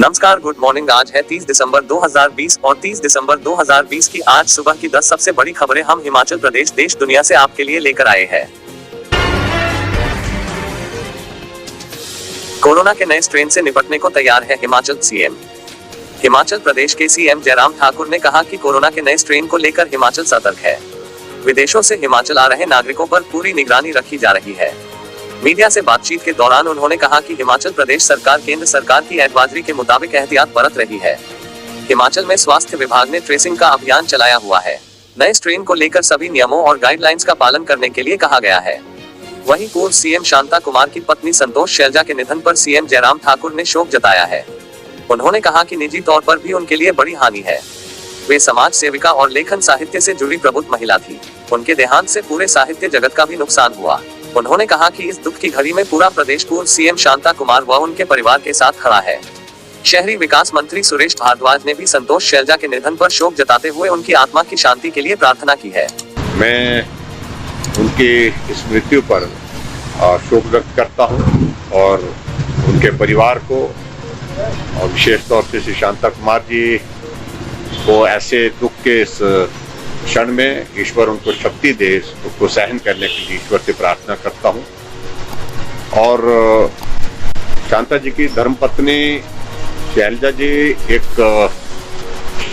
नमस्कार, good morning. आज है 30 दिसंबर 2020 और 30 दिसंबर 2020 की आज सुबह की 10 सबसे बड़ी खबरें हम हिमाचल प्रदेश देश दुनिया से आपके लिए लेकर आए हैं। कोरोना के नए स्ट्रेन से निपटने को तैयार है हिमाचल सीएम। हिमाचल प्रदेश के सीएम जयराम ठाकुर ने कहा कि कोरोना के नए स्ट्रेन को लेकर हिमाचल सतर्क है। विदेशों से हिमाचल आ रहे नागरिकों पर पूरी निगरानी रखी जा रही है। मीडिया से बातचीत के दौरान उन्होंने कहा कि हिमाचल प्रदेश सरकार केंद्र सरकार की एडवाइजरी के मुताबिक एहतियात बरत रही है। हिमाचल में स्वास्थ्य विभाग ने ट्रेसिंग का अभियान चलाया हुआ है। नए स्ट्रेन को लेकर सभी नियमों और गाइडलाइंस का पालन करने के लिए कहा गया है। वहीं पूर्व सीएम शांता कुमार की पत्नी संतोष शैलजा के निधन पर सीएम जयराम ठाकुर ने शोक जताया है। उन्होंने कहा कि निजी तौर पर भी उनके लिए बड़ी हानि है। वे समाज सेविका और लेखन साहित्य से जुड़ी प्रबुद्ध महिला थी। उनके देहांत से पूरे साहित्य जगत का भी नुकसान हुआ। उन्होंने कहा कि इस दुख की घड़ी में पूरा प्रदेश पूर्व सीएम शांता कुमार व उनके परिवार के साथ खड़ा है। शहरी विकास मंत्री सुरेश भारद्वाज ने भी संतोष शैलजा के निधन पर शोक जताते हुए उनकी आत्मा की शांति के लिए प्रार्थना की है। मैं उनकी इस मृत्यु पर शोक व्यक्त करता हूं और उनके परिवार को और विशेष तौर से श्री शांता कुमार जी को ऐसे दुख के इस क्षण में ईश्वर उनको शक्ति दे, उसको सहन करने के लिए ईश्वर से प्रार्थना करता हूं। और शांता जी की धर्मपत्नी शैलजा जी एक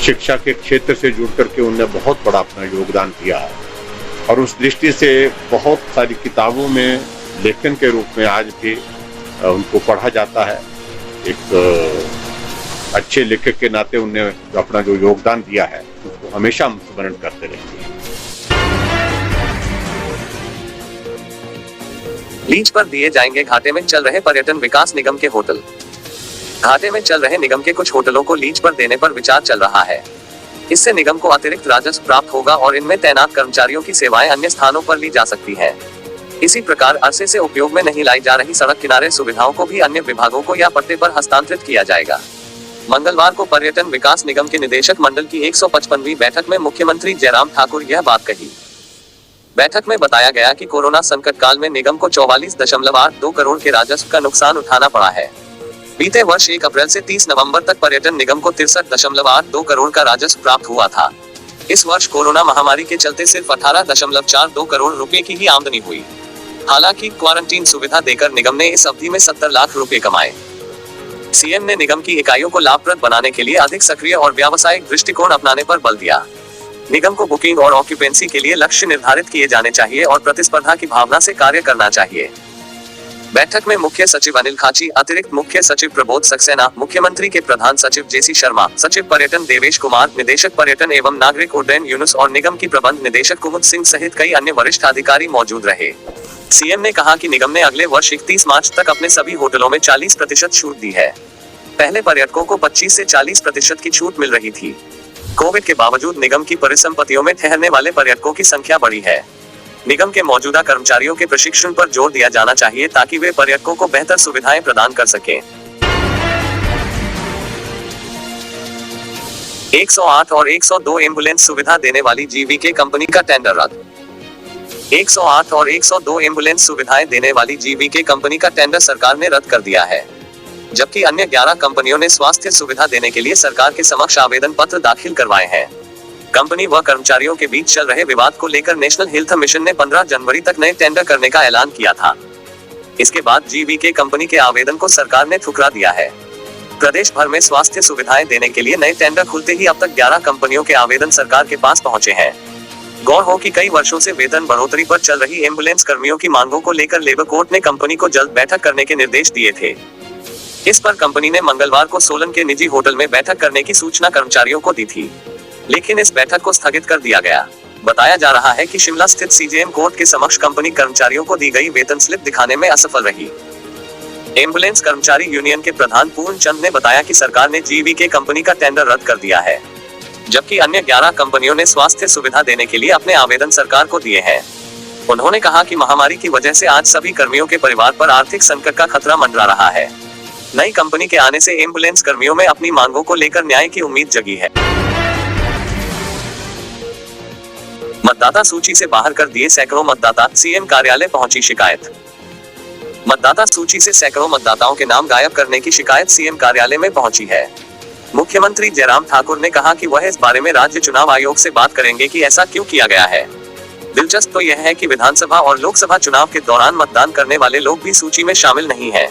शिक्षा के क्षेत्र से जुड़ करके उन्होंने बहुत बड़ा अपना योगदान दिया है और उस दृष्टि से बहुत सारी किताबों में लेखन के रूप में आज भी उनको पढ़ा जाता है। एक अच्छे लेखक के नाते उन्होंने अपना जो योगदान दिया है उसको हमेशा हम स्मरण करते रहेंगे। लीज पर दिए जाएंगे घाटे में चल रहे पर्यटन विकास निगम के होटल। घाटे में चल रहे निगम के कुछ होटलों को लीज पर देने पर विचार चल रहा है। इससे निगम को अतिरिक्त राजस्व प्राप्त होगा और इनमें तैनात कर्मचारियों की सेवाएं अन्य स्थानों पर ली जा सकती हैं। इसी प्रकार अरसे से उपयोग में नहीं लाई जा रही सड़क किनारे सुविधाओं को भी अन्य विभागों को या पट्टे पर हस्तांतरित किया जाएगा। मंगलवार को पर्यटन विकास निगम के निदेशक मंडल की 155वीं बैठक में मुख्यमंत्री जयराम ठाकुर यह बात कही। बैठक में बताया गया कि कोरोना संकट काल में निगम को 44.82 करोड़ के राजस्व का नुकसान उठाना पड़ा है। बीते वर्ष 1 अप्रैल से 30 नवंबर तक पर्यटन निगम को 63.82 करोड़ का राजस्व प्राप्त हुआ था। इस वर्ष कोरोना महामारी के चलते सिर्फ 18.42 करोड़ रुपए की ही आमदनी हुई। हालांकि क्वारंटीन सुविधा देकर निगम ने इस अवधि में 70 लाख रुपए कमाए। सीएम ने निगम की इकाइयों को लाभप्रद बनाने के लिए अधिक सक्रिय और व्यावसायिक दृष्टिकोण अपनाने पर बल दिया। निगम को बुकिंग और ऑक्यूपेंसी के लिए लक्ष्य निर्धारित किए जाने चाहिए और प्रतिस्पर्धा की भावना से कार्य करना चाहिए। बैठक में मुख्य सचिव अनिल खाची, अतिरिक्त मुख्य सचिव प्रबोध सक्सेना, मुख्यमंत्री के प्रधान सचिव जेसी शर्मा, सचिव पर्यटन देवेश कुमार, निदेशक पर्यटन एवं नागरिक उड्डयन यूनुस और निगम की प्रबंध निदेशक कुमुद सिंह सहित कई अन्य वरिष्ठ अधिकारी मौजूद रहे। सीएम ने कहा कि निगम ने अगले वर्ष 31 मार्च तक अपने सभी होटलों में 40% छूट दी है। पहले पर्यटकों को 25 से 40% की छूट मिल रही थी। कोविड के बावजूद निगम की परिसंपत्तियों में ठहरने वाले पर्यटकों की संख्या बढ़ी है। निगम के मौजूदा कर्मचारियों के प्रशिक्षण पर जोर दिया जाना चाहिए ताकि वे पर्यटकों को बेहतर सुविधाएं प्रदान कर सकें। 108 और 102 एम्बुलेंस सुविधा देने वाली जीवीके कंपनी का टेंडर रद्द। 108 और 102 एम्बुलेंस सुविधाएं देने वाली जीवीके कंपनी का टेंडर सरकार ने रद्द कर दिया है, जबकि अन्य 11 कंपनियों ने स्वास्थ्य सुविधा देने के लिए सरकार के समक्ष आवेदन पत्र दाखिल करवाए हैं। कंपनी व कर्मचारियों के बीच चल रहे विवाद को लेकर नेशनल हेल्थ मिशन ने 15 जनवरी तक नए टेंडर करने का ऐलान किया था। इसके बाद जीवीके कंपनी के आवेदन को सरकार ने ठुकरा दिया है। प्रदेश भर में स्वास्थ्य सुविधाएं देने के लिए नए टेंडर खुलते ही अब तक 11 कंपनियों के आवेदन सरकार के पास पहुंचे हैं। गौर हो कि कई वर्षों से वेतन बढ़ोतरी पर चल रही एम्बुलेंस कर्मियों की मांगों को लेकर लेबर कोर्ट ने कंपनी को जल्द बैठक करने के निर्देश दिए थे। इस पर कंपनी ने मंगलवार को सोलन के निजी होटल में बैठक करने की सूचना कर्मचारियों को दी थी, लेकिन इस बैठक को स्थगित कर दिया गया। बताया जा रहा है कि शिमला स्थित सीजेएम कोर्ट के समक्ष कंपनी कर्मचारियों को दी गई वेतन स्लिप दिखाने में असफल रही। एम्बुलेंस कर्मचारी यूनियन के प्रधान पूर्ण चंद ने बताया कि सरकार ने जीवीके कंपनी का टेंडर रद्द कर दिया है, जबकि अन्य 11 कंपनियों ने स्वास्थ्य सुविधा देने के लिए अपने आवेदन सरकार को दिए हैं। उन्होंने कहा कि महामारी की वजह से आज सभी कर्मियों के परिवार पर आर्थिक संकट का खतरा मंडरा रहा है। नई कंपनी के आने से एम्बुलेंस कर्मियों में अपनी मांगों को लेकर न्याय की उम्मीद जगी है। मतदाता सूची से बाहर कर दिए सैकड़ों मतदाता, सीएम कार्यालय पहुंची शिकायत। मतदाता सूची से सैकड़ों मतदाताओं के नाम गायब करने की शिकायत सीएम कार्यालय में पहुंची है। मुख्यमंत्री जयराम ठाकुर ने कहा कि वह इस बारे में राज्य चुनाव आयोग से बात करेंगे कि ऐसा क्यों किया गया है। दिलचस्प तो यह है कि विधानसभा और लोकसभा चुनाव के दौरान मतदान करने वाले लोग भी सूची में शामिल नहीं हैं।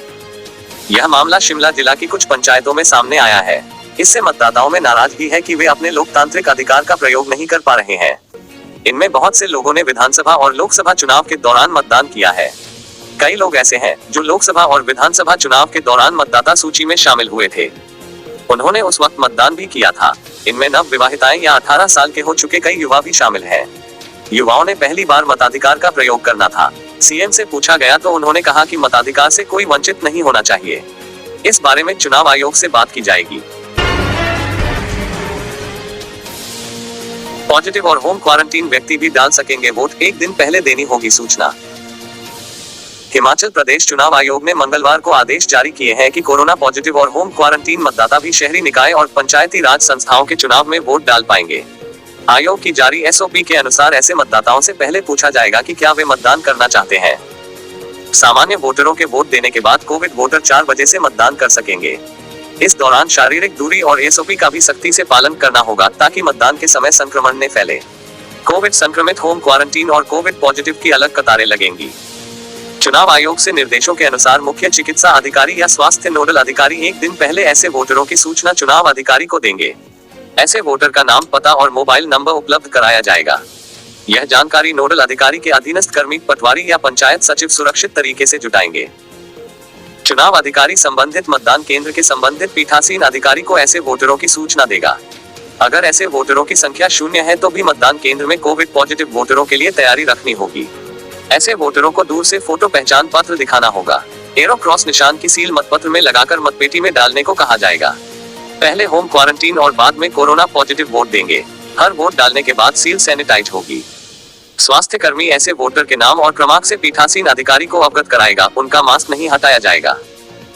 यह मामला शिमला जिला की कुछ पंचायतों में सामने आया है। इससे मतदाताओं में नाराजगी है कि वे अपने लोकतांत्रिक अधिकार का प्रयोग नहीं कर पा रहे हैं। इनमें बहुत से लोगों ने विधानसभा और लोकसभा चुनाव के दौरान मतदान किया है। कई लोग ऐसे हैं जो लोकसभा और विधानसभा चुनाव के दौरान मतदाता सूची में शामिल हुए थे। उन्होंने उस वक्त मतदान भी किया था। इनमें नवविवाहिताएं या 18 साल के हो चुके कई युवा भी शामिल हैं। युवाओं ने पहली बार मताधिकार का प्रयोग करना था। सीएम से पूछा गया तो उन्होंने कहा कि मताधिकार से कोई वंचित नहीं होना चाहिए। इस बारे में चुनाव आयोग से बात की जाएगी। पॉजिटिव और होम क्वारंटीन व्यक्ति भी डाल सकेंगे वोट, एक दिन पहले देनी होगी सूचना। हिमाचल प्रदेश चुनाव आयोग ने मंगलवार को आदेश जारी किए हैं कि कोरोना पॉजिटिव और होम क्वारंटीन मतदाता भी शहरी निकाय और पंचायती राज संस्थाओं के चुनाव में वोट डाल पाएंगे। आयोग की जारी एसओपी के अनुसार ऐसे मतदाताओं से पहले पूछा जाएगा कि क्या वे मतदान करना चाहते हैं। सामान्य वोटरों के वोट देने के बाद कोविड वोटर 4 बजे से मतदान कर सकेंगे। इस दौरान शारीरिक दूरी और एसओपी का भी सख्ती से पालन करना होगा ताकि मतदान के समय संक्रमण न फैले। कोविड संक्रमित होम क्वारंटीन और कोविड पॉजिटिव की अलग कतारें लगेंगी। चुनाव आयोग से निर्देशों के अनुसार मुख्य चिकित्सा अधिकारी या स्वास्थ्य नोडल अधिकारी एक दिन पहले ऐसे वोटरों की सूचना चुनाव अधिकारी को देंगे। ऐसे वोटर का नाम, पता और मोबाइल नंबर उपलब्ध कराया जाएगा। यह जानकारी नोडल अधिकारी के अधीनस्थ कर्मी, पटवारी या पंचायत सचिव सुरक्षित तरीके से जुटाएंगे। चुनाव अधिकारी संबंधित मतदान केंद्र के संबंधित पीठासीन अधिकारी को ऐसे वोटरों की सूचना देगा। अगर ऐसे वोटरों की संख्या 0 है तो भी मतदान केंद्र में कोविड पॉजिटिव वोटरों के लिए तैयारी रखनी होगी। ऐसे वोटरों को दूर से फोटो पहचान पत्र दिखाना होगा। एरो क्रॉस निशान की सील मतपत्र में लगाकर मतपेटी में डालने को कहा जाएगा। पहले होम क्वारंटीन और बाद में कोरोना पॉजिटिव वोट देंगे। हर वोट डालने के बाद सील सैनिटाइज होगी। स्वास्थ्य कर्मी ऐसे वोटर के नाम और क्रमांक से पीठासीन अधिकारी को अवगत कराएगा। उनका मास्क नहीं हटाया जाएगा।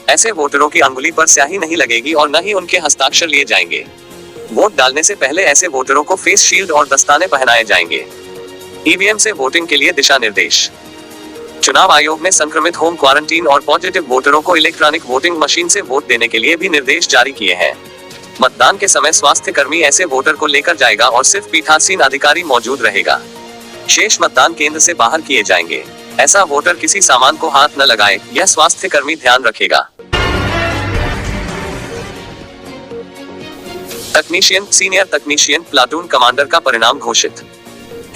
ऐसे वोटरों की अंगुली पर स्याही नहीं लगेगी और न ही उनके हस्ताक्षर लिए जाएंगे। वोट डालने से पहले ऐसे वोटरों को फेस शील्ड और दस्ताने पहनाए जाएंगे। ईवीएम से वोटिंग के लिए दिशा निर्देश। चुनाव आयोग ने संक्रमित होम क्वारंटीन और पॉजिटिव वोटरों को इलेक्ट्रॉनिक वोटिंग मशीन से वोट देने के लिए भी निर्देश जारी किए हैं। मतदान के समय स्वास्थ्य कर्मी ऐसे वोटर को लेकर जाएगा और सिर्फ पीठासीन अधिकारी मौजूद रहेगा। शेष मतदान केंद्र से बाहर किए जाएंगे। ऐसा वोटर किसी सामान को हाथ न लगाए, यह स्वास्थ्य कर्मी ध्यान रखेगा। तकनीशियन, सीनियर तकनीशियन, प्लाटून कमांडर का परिणाम घोषित।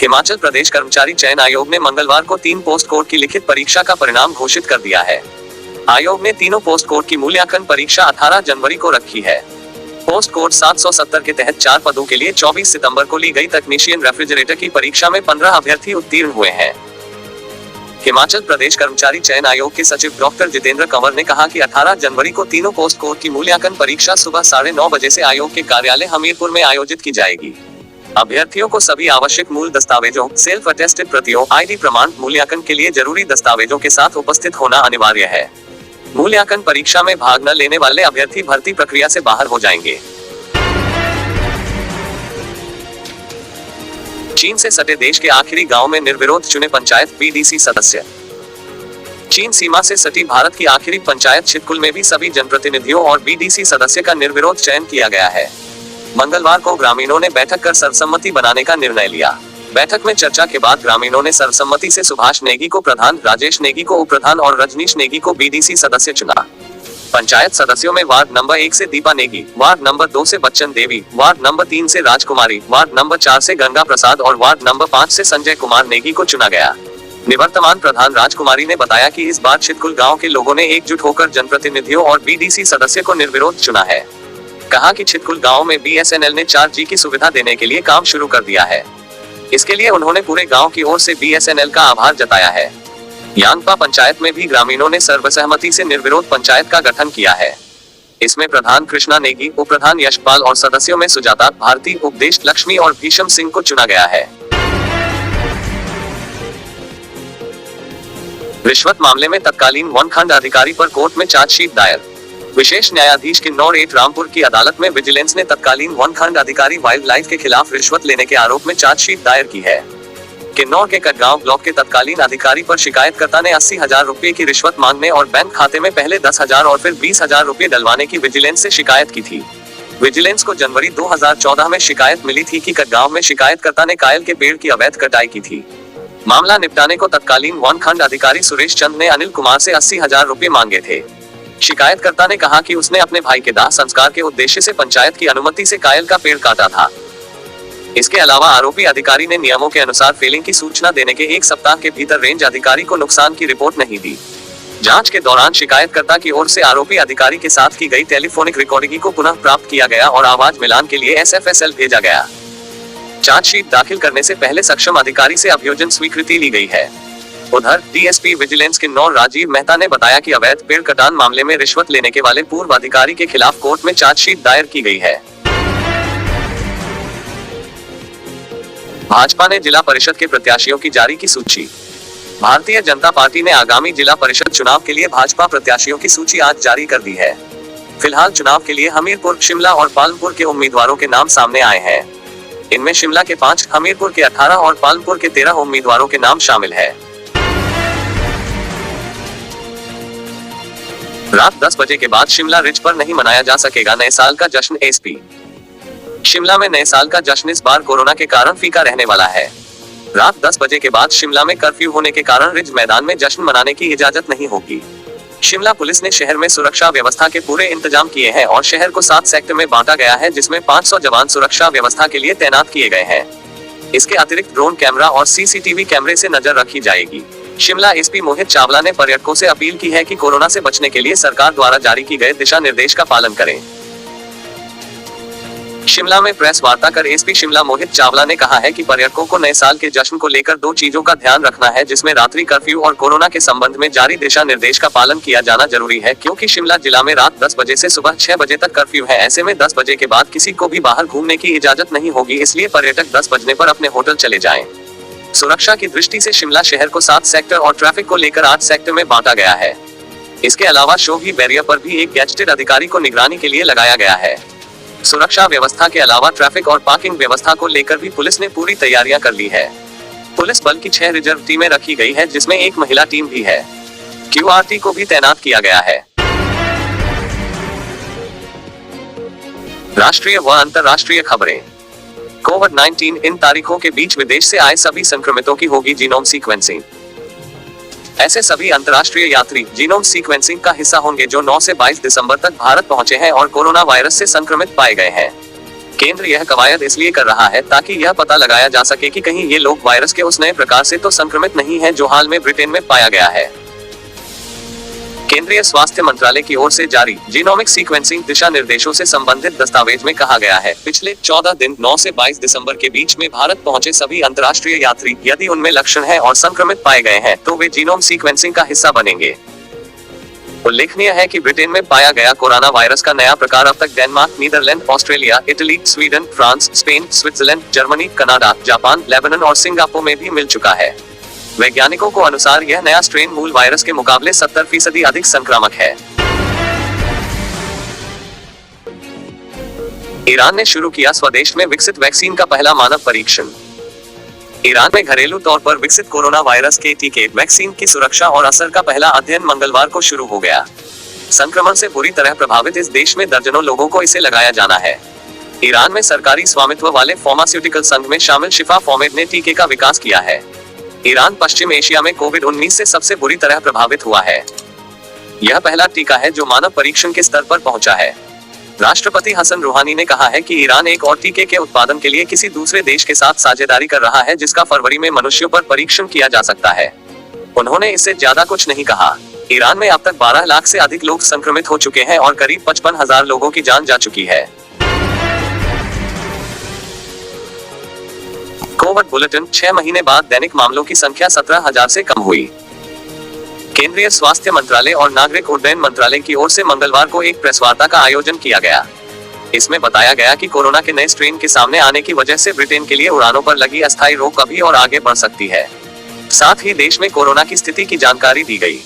हिमाचल प्रदेश कर्मचारी चयन आयोग ने मंगलवार को 3 पोस्ट कोड की लिखित परीक्षा का परिणाम घोषित कर दिया है। आयोग ने तीनों पोस्ट कोड की मूल्यांकन परीक्षा 18 जनवरी को रखी है। पोस्ट कोड 770 के तहत 4 पदों के लिए 24 सितंबर को ली गई तकनीशियन रेफ्रिजरेटर की परीक्षा में 15 अभ्यर्थी उत्तीर्ण हुए हैं। हिमाचल प्रदेश कर्मचारी चयन आयोग के सचिव डॉक्टर जितेंद्र कंवर ने कहा कि 18 जनवरी को तीनों पोस्ट कोड की मूल्यांकन परीक्षा सुबह 9:30 बजे से आयोग के कार्यालय हमीरपुर में आयोजित की जाएगी। अभ्यर्थियों को सभी आवश्यक मूल दस्तावेजों, सेल्फ अटेस्टेड प्रतियों, आईडी प्रमाण, मूल्यांकन के लिए जरूरी दस्तावेजों के साथ उपस्थित होना अनिवार्य है। मूल्यांकन परीक्षा में भाग न लेने वाले अभ्यर्थी भर्ती प्रक्रिया से बाहर हो जाएंगे। चीन से सटे देश के आखिरी गांव में निर्विरोध चुने पंचायत बीडीसी सदस्य। चीन सीमा से सटी भारत की आखिरी पंचायत छितकुल में भी सभी जनप्रतिनिधियों और बीडीसी सदस्य का निर्विरोध चयन किया गया है। मंगलवार को ग्रामीणों ने बैठक कर सर्वसम्मति बनाने का निर्णय लिया। बैठक में चर्चा के बाद ग्रामीणों ने सर्वसम्मति से सुभाष नेगी को प्रधान, राजेश नेगी को उप प्रधान और रजनीश नेगी को बीडीसी सदस्य चुना। पंचायत सदस्यों में वार्ड नंबर 1 से दीपा नेगी, वार्ड नंबर 2 से बच्चन देवी, वार्ड नंबर 3 से राजकुमारी, वार्ड नंबर 4 से गंगा प्रसाद और वार्ड नंबर 5 से संजय कुमार नेगी को चुना गया। निवर्तमान प्रधान राजकुमारी ने बताया कि इस बार छितकुल गांव के लोगों ने एकजुट होकर जनप्रतिनिधियों और बीडीसी सदस्य को निर्विरोध चुना है। कहा कि छितकुल गांव में बीएसएनएल ने 4G की सुविधा देने के लिए काम शुरू कर दिया है। इसके लिए उन्होंने पूरे गांव की ओर से बीएसएनएल का आभार जताया है। यांगपा पंचायत में भी ग्रामीणों ने सर्वसहमति से निर्विरोध पंचायत का गठन किया है। इसमें प्रधान कृष्णा नेगी, उप प्रधान यशपाल और सदस्यों में सुजाता, भारती, उपदेश लक्ष्मी और भीषम सिंह को चुना गया है। रिश्वत मामले में तत्कालीन वन खंड अधिकारी पर कोर्ट में चार्जशीट दायर। विशेष न्यायाधीश किन्नौर 8 रामपुर की अदालत में विजिलेंस ने तत्कालीन वन खंड अधिकारी वाइल्ड लाइफ के खिलाफ रिश्वत लेने के आरोप में चार्जशीट दायर की है। किन्नौर के कटगांव ब्लॉक के तत्कालीन अधिकारी पर शिकायतकर्ता ने 80,000 रुपए की रिश्वत मांगने और बैंक खाते में पहले 10,000 और फिर 20,000 रुपए डलवाने की विजिलेंस से शिकायत की थी। विजिलेंस को जनवरी 2014 में शिकायत मिली थी कि कटगांव में शिकायतकर्ता ने कायल के पेड़ की अवैध कटाई की थी। मामला निपटाने को तत्कालीन वन खंड अधिकारी सुरेश चंद ने अनिल कुमार से 80,000 रुपए मांगे थे। शिकायतकर्ता ने कहा कि उसने अपने भाई के दाह संस्कार के उद्देश्य से पंचायत की अनुमति से कायल का पेड़ काटा था। इसके अलावा आरोपी अधिकारी ने नियमों के अनुसार फेलिंग की सूचना देने के 1 सप्ताह के भीतर रेंज अधिकारी को नुकसान की रिपोर्ट नहीं दी। जांच के दौरान शिकायतकर्ता की ओर से आरोपी अधिकारी के साथ की गई टेलीफोनिक रिकॉर्डिंग को पुनः प्राप्त किया गया और आवाज मिलान के लिए SFSL भेजा गया। चार्जशीट दाखिल करने से पहले सक्षम अधिकारी से अभियोजन स्वीकृति ली गई है। उधर DSP विजिलेंस किन्नौर राजीव मेहता ने बताया कि अवैध पेड़ कटान मामले में रिश्वत लेने के वाले पूर्व अधिकारी के खिलाफ कोर्ट में चार्जशीट दायर की गई है। भाजपा ने जिला परिषद के प्रत्याशियों की जारी की सूची। भारतीय जनता पार्टी ने आगामी जिला परिषद चुनाव के लिए भाजपा प्रत्याशियों की सूची आज जारी कर दी है। फिलहाल चुनाव के लिए हमीरपुर, शिमला और पालमपुर के उम्मीदवारों के नाम सामने आए हैं। इनमें शिमला के 5, हमीरपुर के 18 और पालमपुर के 13 उम्मीदवारों के नाम शामिल है। रात 10 बजे के बाद शिमला रिज पर नहीं मनाया जा सकेगा नए साल का जश्न। SP शिमला में नए साल का जश्न इस बार कोरोना के कारण फीका रहने वाला है। रात 10 बजे के बाद शिमला में कर्फ्यू होने के कारण रिज मैदान में जश्न मनाने की इजाजत नहीं होगी। शिमला पुलिस ने शहर में सुरक्षा व्यवस्था के पूरे इंतजाम किए हैं और शहर को 7 सेक्टर में बांटा गया है, जिसमें 500 जवान सुरक्षा व्यवस्था के लिए तैनात किए गए हैं। इसके अतिरिक्त ड्रोन कैमरा और CCTV कैमरे से नजर रखी जाएगी। शिमला SP मोहित चावला ने पर्यटकों से अपील की है कि कोरोना से बचने के लिए सरकार द्वारा जारी की गए दिशा निर्देश का पालन करें। शिमला में प्रेस वार्ता कर SP शिमला मोहित चावला ने कहा है कि पर्यटकों को नए साल के जश्न को लेकर 2 चीजों का ध्यान रखना है, जिसमें रात्रि कर्फ्यू और कोरोना के संबंध में जारी दिशा निर्देश का पालन किया जाना जरूरी है, क्योंकि शिमला जिला में रात 10 बजे से सुबह 6 बजे तक कर्फ्यू है। ऐसे में 10 बजे के बाद किसी को भी बाहर घूमने की इजाजत नहीं होगी, इसलिए पर्यटक 10 बजने पर अपने होटल चले जाएं। सुरक्षा की दृष्टि से शिमला शहर को 7 सेक्टर और ट्रैफिक को लेकर 8 सेक्टर में बांटा गया है। इसके अलावा शोभी बैरियर पर भी एक गैजेटेड अधिकारी को निगरानी के लिए लगाया गया है। सुरक्षा व्यवस्था के अलावा ट्रैफिक और पार्किंग व्यवस्था को लेकर भी पुलिस ने पूरी तैयारियां कर ली है। पुलिस बल की 6 रिजर्व टीमें रखी गई है, जिसमें एक महिला टीम भी है। QRT को भी तैनात किया गया है। राष्ट्रीय व अंतर्राष्ट्रीय खबरें। कोविड-19 इन तारीखों के बीच विदेश से आए सभी संक्रमितों की होगी जीनोम सीक्वेंसिंग। ऐसे सभी अंतर्राष्ट्रीय यात्री जीनोम सीक्वेंसिंग का हिस्सा होंगे जो 9 से 22 दिसंबर तक भारत पहुंचे हैं और कोरोना वायरस से संक्रमित पाए गए हैं। केंद्र यह कवायद इसलिए कर रहा है ताकि यह पता लगाया जा सके कि कहीं ये लोग वायरस के उस नए प्रकार से तो संक्रमित नहीं हैं जो हाल में ब्रिटेन में पाया गया है। केंद्रीय स्वास्थ्य मंत्रालय की ओर से जारी जीनोमिक सीक्वेंसिंग दिशा निर्देशों से संबंधित दस्तावेज में कहा गया है, पिछले 14 दिन 9 से 22 दिसंबर के बीच में भारत पहुंचे सभी अंतर्राष्ट्रीय यात्री यदि उनमें लक्षण है और संक्रमित पाए गए हैं तो वे जीनोम सीक्वेंसिंग का हिस्सा बनेंगे। उल्लेखनीय है कि ब्रिटेन में पाया गया कोरोना वायरस का नया प्रकार अब तक Denmark, Netherlands, Australia, Italy, Sweden, France, Spain, Switzerland, Germany, Canada, Japan, Lebanon और सिंगापुर में भी मिल चुका है। वैज्ञानिकों को अनुसार यह नया स्ट्रेन मूल वायरस के मुकाबले 70% अधिक संक्रामक है। ईरान ने शुरू किया स्वदेश में विकसित वैक्सीन का पहला मानव परीक्षण। ईरान में घरेलू तौर पर विकसित कोरोना वायरस के टीके वैक्सीन की सुरक्षा और असर का पहला अध्ययन मंगलवार को शुरू हो गया। संक्रमण से बुरी तरह प्रभावित इस देश में दर्जनों लोगों को इसे लगाया जाना है। ईरान में सरकारी स्वामित्व वाले फार्मास्यूटिकल संघ में शामिल शिफा फॉर्मेड ने टीके का विकास किया है। ईरान पश्चिम एशिया में कोविड-19 से सबसे बुरी तरह प्रभावित हुआ है। यह पहला टीका है जो मानव परीक्षण के स्तर पर पहुंचा है। राष्ट्रपति हसन रूहानी ने कहा है कि ईरान एक और टीके के उत्पादन के लिए किसी दूसरे देश के साथ साझेदारी कर रहा है, जिसका फरवरी में मनुष्यों पर परीक्षण किया जा सकता है। उन्होंने इससे ज्यादा कुछ नहीं कहा। ईरान में अब तक 12 लाख से अधिक लोग संक्रमित हो चुके हैं और करीब 55,000 लोगों की जान जा चुकी है। कोविड बुलेटिन 6 महीने बाद दैनिक मामलों की संख्या 17,000 से कम हुई। केंद्रीय स्वास्थ्य मंत्रालय और नागरिक उड्डयन मंत्रालय की ओर से मंगलवार को एक प्रेस वार्ता का आयोजन किया गया। इसमें बताया गया कि कोरोना के नए स्ट्रेन के सामने आने की वजह से ब्रिटेन के लिए उड़ानों पर लगी अस्थायी रोक अभी और आगे बढ़ सकती है। साथ ही देश में कोरोना की स्थिति की जानकारी दी गई।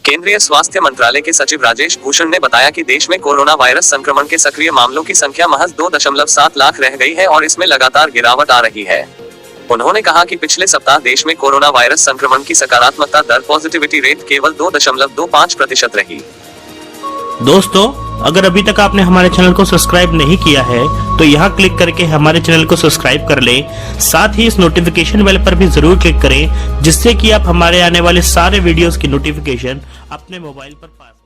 केंद्रीय स्वास्थ्य मंत्रालय के सचिव राजेश भूषण ने बताया कि देश में कोरोना वायरस संक्रमण के सक्रिय मामलों की संख्या महज 2.7 लाख रह गई है और इसमें लगातार गिरावट आ रही है। उन्होंने कहा कि पिछले सप्ताह देश में कोरोना वायरस संक्रमण की सकारात्मकता दर पॉजिटिविटी रेट केवल 2.25% रही। दोस्तों, अगर अभी तक आपने हमारे चैनल को सब्सक्राइब नहीं किया है तो यहाँ क्लिक करके हमारे चैनल को सब्सक्राइब कर लें। साथ ही इस नोटिफिकेशन बेल पर भी जरूर क्लिक करें, जिससे कि आप हमारे आने वाले सारे वीडियोस की नोटिफिकेशन अपने मोबाइल पर पा सकें।